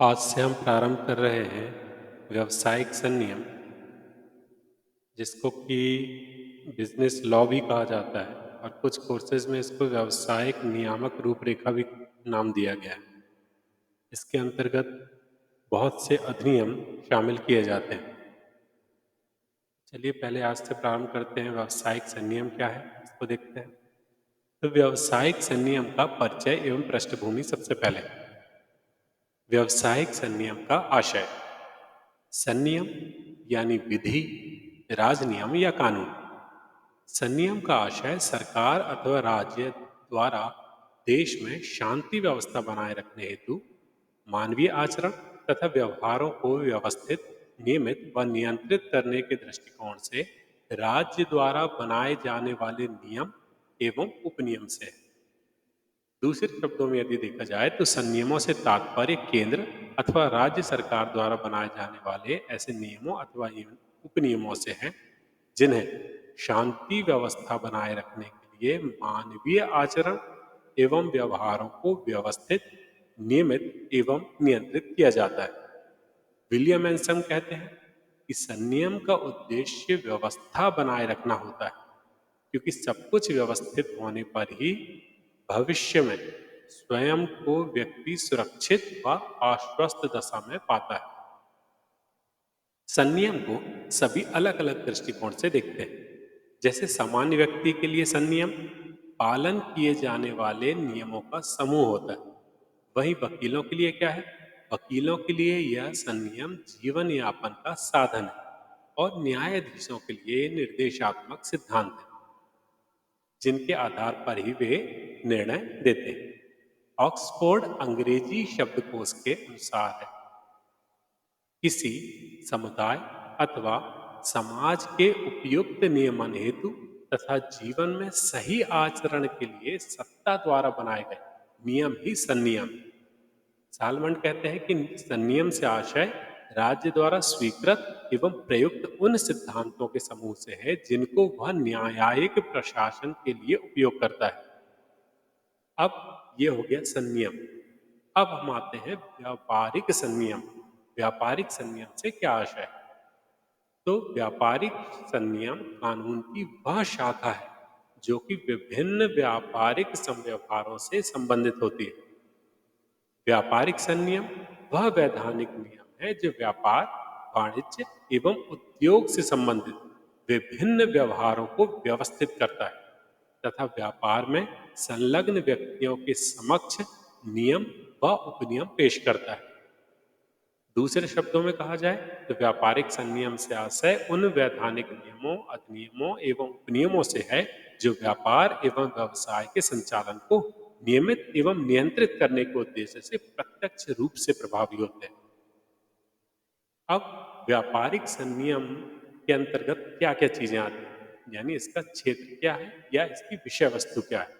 आज से हम प्रारंभ कर रहे हैं व्यावसायिक संनियम, जिसको कि बिजनेस लॉ भी कहा जाता है और कुछ कोर्सेज में इसको व्यावसायिक नियामक रूपरेखा भी नाम दिया गया है। इसके अंतर्गत बहुत से अधिनियम शामिल किए जाते हैं। चलिए पहले आज से प्रारंभ करते हैं, व्यावसायिक संनियम क्या है इसको देखते हैं। तो व्यावसायिक संनियम का परिचय एवं पृष्ठभूमि सबसे पहले। व्यावसायिक संनियम का आशय। संनियम यानी विधि, राजनियम या कानून। संनियम का आशय सरकार अथवा राज्य द्वारा देश में शांति व्यवस्था बनाए रखने हेतु मानवीय आचरण तथा व्यवहारों को व्यवस्थित, नियमित व नियंत्रित करने के दृष्टिकोण से राज्य द्वारा बनाए जाने वाले नियम एवं उपनियम से है। दूसरे शब्दों में यदि देखा जाए तो संनियमों से तात्पर्य केंद्र अथवा राज्य सरकार द्वारा बनाए जाने वाले ऐसे नियमों अथवा उपनियमों से है, जिन्हें शांति व्यवस्था बनाए रखने के लिए मानवीय आचरण एवं व्यवहारों को व्यवस्थित, नियमित एवं नियंत्रित किया जाता है। विलियम एंसन कहते हैं कि संनियम का उद्देश्य व्यवस्था बनाए रखना होता है, क्योंकि सब कुछ व्यवस्थित होने पर ही भविष्य में स्वयं को व्यक्ति सुरक्षित व आश्वस्त दशा में पाता है। संनियम को सभी अलग अलग दृष्टिकोण से देखते हैं। जैसे सामान्य व्यक्ति के लिए संनियम पालन किए जाने वाले नियमों का समूह होता है। वहीं वकीलों के लिए क्या है? वकीलों के लिए यह संनियम जीवन यापन का साधन है और न्यायाधीशों के लिए निर्देशात्मक सिद्धांत है, जिनके आधार पर ही वे निर्णय देते हैं। ऑक्सफोर्ड अंग्रेजी शब्दकोश के अनुसार है, किसी समुदाय अथवा समाज के उपयुक्त नियमन हेतु तथा जीवन में सही आचरण के लिए सत्ता द्वारा बनाए गए नियम ही संनियम। सालमंड कहते हैं कि संनियम से आशय राज्य द्वारा स्वीकृत एवं प्रयुक्त उन सिद्धांतों के समूह से है, जिनको वह न्यायिक प्रशासन के लिए उपयोग करता है। अब ये हो गया संनियम। अब हम आते हैं व्यापारिक संनियम। व्यापारिक संनियम से क्या आशय है? तो व्यापारिक संनियम कानून की वह शाखा है जो कि विभिन्न व्यापारिक समव्यवहारों से संबंधित होती है। व्यापारिक संनियम वह वैधानिक नियम है जो व्यापार, वाणिज्य एवं उद्योग से संबंधित विभिन्न व्यवहारों को व्यवस्थित करता है तथा व्यापार में संलग्न व्यक्तियों के समक्ष नियम व उपनियम पेश करता है। दूसरे शब्दों में कहा जाए तो व्यापारिक संनियम से आशय उन वैधानिक नियमों, अधिनियमों एवं उपनियमों से है जो व्यापार एवं व्यवसाय के संचालन को नियमित एवं नियंत्रित करने के उद्देश्य से प्रत्यक्ष रूप से प्रभावी होते हैं। अब व्यापारिक संनियम के अंतर्गत क्या क्या चीजें आती हैं, यानी इसका क्षेत्र क्या है या इसकी विषय वस्तु क्या है।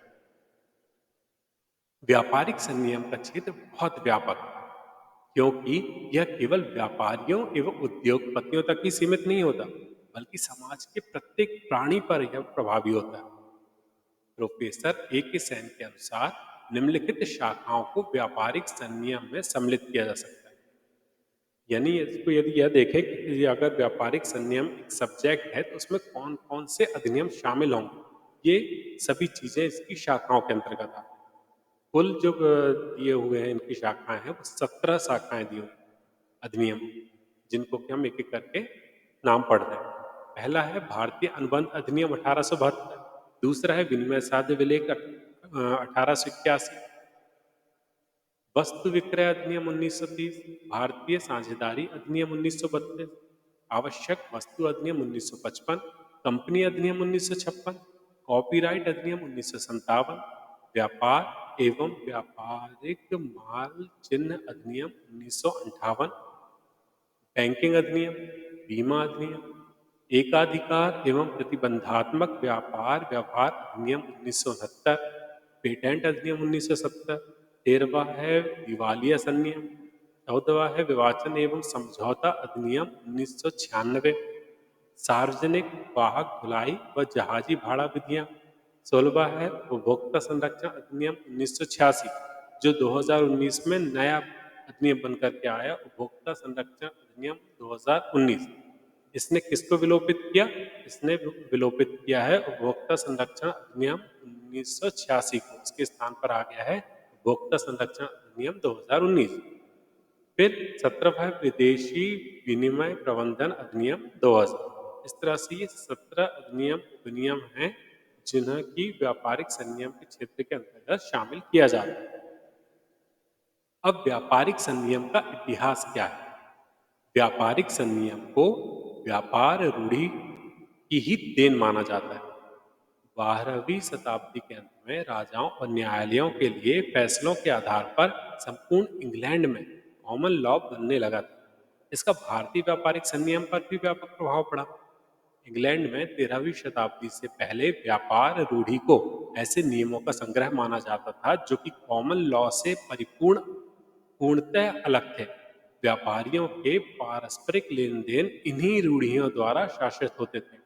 व्यापारिक संनियम का क्षेत्र बहुत व्यापक है, क्योंकि यह केवल व्यापारियों एवं उद्योगपतियों तक ही सीमित नहीं होता, बल्कि समाज के प्रत्येक प्राणी पर यह प्रभावी होता है। प्रोफेसर ए के सेन के अनुसार निम्नलिखित शाखाओं को व्यापारिक संनियम में सम्मिलित किया जा सकता है। यानी इसको यदि यह देखें कि अगर व्यापारिक संनियम एक सब्जेक्ट है तो उसमें कौन कौन से अधिनियम शामिल होंगे, ये सभी चीजें इसकी शाखाओं के अंतर्गत आती हैं। कुल जो दिए हुए हैं इनकी शाखाएं हैं वो 17 शाखाएं दी हुई अधिनियम, जिनको कि हम एक एक करके नाम पढ़ रहे हैं। पहला है भारतीय अनुबंध अधिनियम 1872, दूसरा है विनिमय साध्य विलेख 1881, वस्तु विक्रय अधिनियम 1930, भारतीय साझेदारी अधिनियम 1932, आवश्यक वस्तु अधिनियम 1955, कंपनी अधिनियम 1956, कॉपीराइट अधिनियम 1957, व्यापार एवं व्यापारिक माल चिन्ह अधिनियम 1958, बैंकिंग अधिनियम, बीमा अधिनियम, एकाधिकार एवं प्रतिबंधात्मक व्यापार व्यवहार अधिनियम 1969, पेटेंट अधिनियम 1970, 13वां है दिवालिया संनियम, 14वां है विवाचन एवं समझौता अधिनियम 1996, सार्वजनिक वाहक ढुलाई व जहाजी भाड़ा विधियां, 16वां है उपभोक्ता संरक्षण अधिनियम 1986, जो 2019 में नया अधिनियम बनकर के आया, उपभोक्ता संरक्षण अधिनियम 2019। इसने किसको विलोपित किया? इसने विलोपित किया है उपभोक्ता संरक्षण अधिनियम 1986 को। इसके स्थान पर आ गया है उपभोक्ता संरक्षण अधिनियम 2019। फिर 17 है विदेशी विनिमय प्रबंधन अधिनियम 2000। इस तरह से ये 17 अधिनियम हैं जिन्हें की व्यापारिक संनियम के क्षेत्र के अंतर्गत शामिल किया जाता है। अब व्यापारिक संनियम का इतिहास क्या है? व्यापारिक संनियम को व्यापार रूढ़ि की ही देन माना जाता है। 12वीं शताब्दी के अंत में राजाओं और न्यायालयों के लिए फैसलों के आधार पर संपूर्ण इंग्लैंड में कॉमन लॉ बनने लगा था। इसका भारतीय व्यापारिक संनियम पर भी व्यापक प्रभाव पड़ा। इंग्लैंड में 13वीं शताब्दी से पहले व्यापार रूढ़ि को ऐसे नियमों का संग्रह माना जाता था जो कि कॉमन लॉ से पूर्णतः अलग थे। व्यापारियों के पारस्परिक लेन देन इन्हीं रूढ़ियों द्वारा शासित होते थे।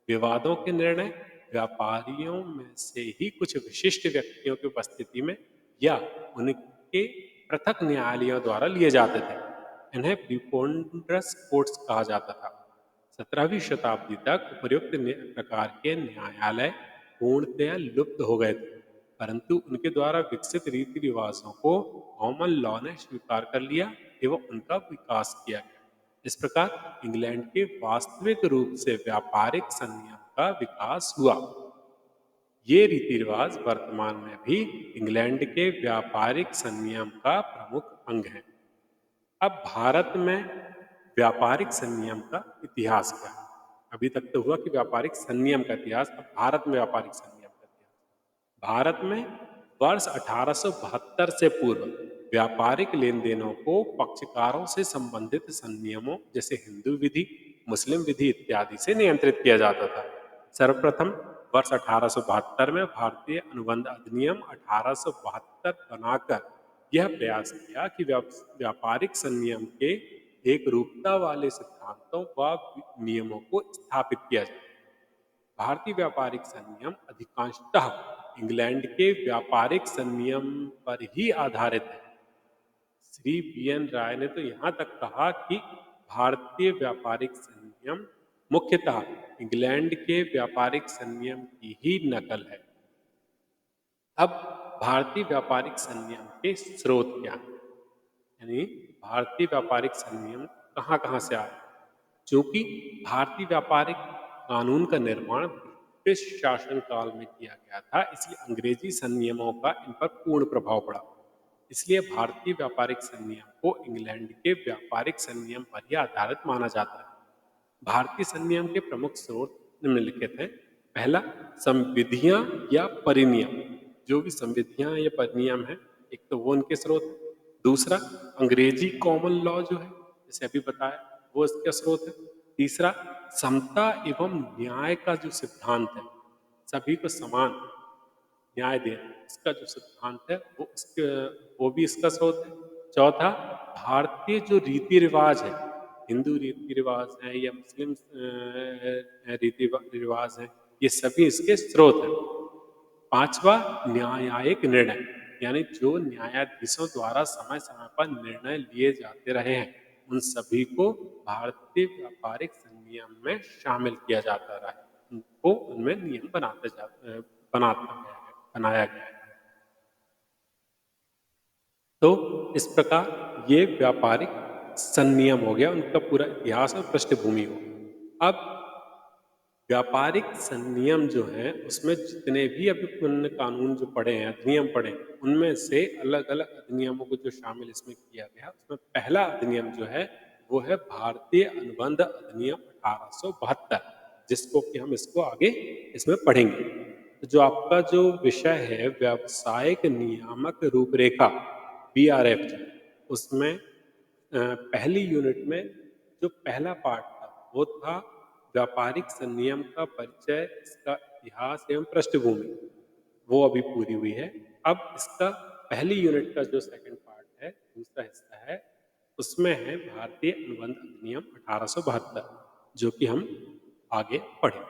विवादों के निर्णय व्यापारियों में से ही कुछ विशिष्ट व्यक्तियों की उपस्थिति में या उनके पृथक न्यायालयों द्वारा लिए जाते थे। इन्हें प्रिपोंडरस कोर्ट्स कहा जाता था। 17वीं शताब्दी तक उपर्युक्त प्रकार के न्यायालय पूर्णतया लुप्त हो गए थे, परंतु उनके द्वारा विकसित रीति रिवाजों को कॉमन लॉ ने स्वीकार कर लिया एवं उनका विकास किया गया। इस प्रकार इंग्लैंड के वास्तविक रूप से व्यापारिक संनियम का विकास हुआ। ये रीति रिवाज वर्तमान में भी इंग्लैंड के व्यापारिक संनियम का प्रमुख अंग है। अब भारत में व्यापारिक संनियम का इतिहास क्या है? अभी तक तो हुआ कि व्यापारिक संनियम का इतिहास, अब भारत में व्यापारिक संनियम का इतिहास। भारत में वर्ष 1872 से पूर्व व्यापारिक लेन देनों को पक्षकारों से संबंधित संनियमों जैसे हिंदू विधि, मुस्लिम विधि इत्यादि से नियंत्रित किया जाता था। सर्वप्रथम वर्ष 1872 में भारतीय अनुबंध अधिनियम 1872 बनाकर यह प्रयास किया कि व्यापारिक संनियम के एक रूपता वाले सिद्धांतों व नियमों को स्थापित किया जाए। भारतीय व्यापारिक संनियम अधिकांशतः इंग्लैंड के व्यापारिक संनियम पर ही आधारित है। श्री BN राय ने तो यहाँ तक कहा कि भारतीय व्यापारिक संनियम मुख्यतः इंग्लैंड के व्यापारिक संनियम की ही नकल है। अब भारतीय व्यापारिक संनियम के स्रोत क्या हैं? यानी भारतीय व्यापारिक संनियम कहाँ से आया? चूंकि भारतीय व्यापारिक कानून का निर्माण ब्रिटिश शासन काल में किया गया था, इसलिए अंग्रेजी संनियमों का इन पर पूर्ण प्रभाव पड़ा। इसलिए भारतीय व्यापारिक संनियम को इंग्लैंड के व्यापारिक संनियम पर ही आधारित माना जाता है। भारतीय संनियम के प्रमुख स्रोत निम्नलिखित हैं। पहला, संविधियां या परिनियम। जो भी संविधियां या परिनियम है, एक तो वो उनके स्रोत है। दूसरा, अंग्रेजी कॉमन लॉ जो है, जैसे अभी बताया, वो इसका स्रोत है। तीसरा, समता एवं न्याय का जो सिद्धांत है, सभी को समान न्याय देना, इसका जो सिद्धांत है वो भी इसका स्रोत है। चौथा, भारतीय जो रीति रिवाज है, हिंदू रीति रिवाज है या मुस्लिम रीति रिवाज है, ये सभी इसके स्रोत हैं। पांचवा, न्यायिक निर्णय, यानी जो न्यायाधीशों द्वारा समय समय पर निर्णय लिए जाते रहे हैं, उन सभी को भारतीय व्यापारिक संनियम में शामिल किया जाता रहा है। उनको उनमें नियम बनाया गया है। तो इस प्रकार ये व्यापारिक संनियम हो गया, उनका पूरा इतिहास और पृष्ठभूमि हो गई। अब व्यापारिक संनियम जो है, उसमें जितने भी अभी पुराने कानून जो पढ़े हैं, अधिनियम पढ़े हैं, उनमें से अलग अलग अधिनियमों को जो शामिल इसमें किया गया, उसमें पहला अधिनियम जो है वो है भारतीय अनुबंध अधिनियम 1872, जिसको कि हम इसको आगे इसमें पढ़ेंगे। तो जो आपका जो विषय है व्यावसायिक नियामक रूपरेखा BRF, उसमें पहली यूनिट में जो पहला पार्ट था वो था व्यापारिक संनियम का परिचय, इसका इतिहास एवं पृष्ठभूमि, वो अभी पूरी हुई है। अब इसका पहली यूनिट का जो सेकंड पार्ट है, दूसरा हिस्सा है, उसमें है भारतीय अनुबंध अधिनियम 1872, जो कि हम आगे पढ़ें।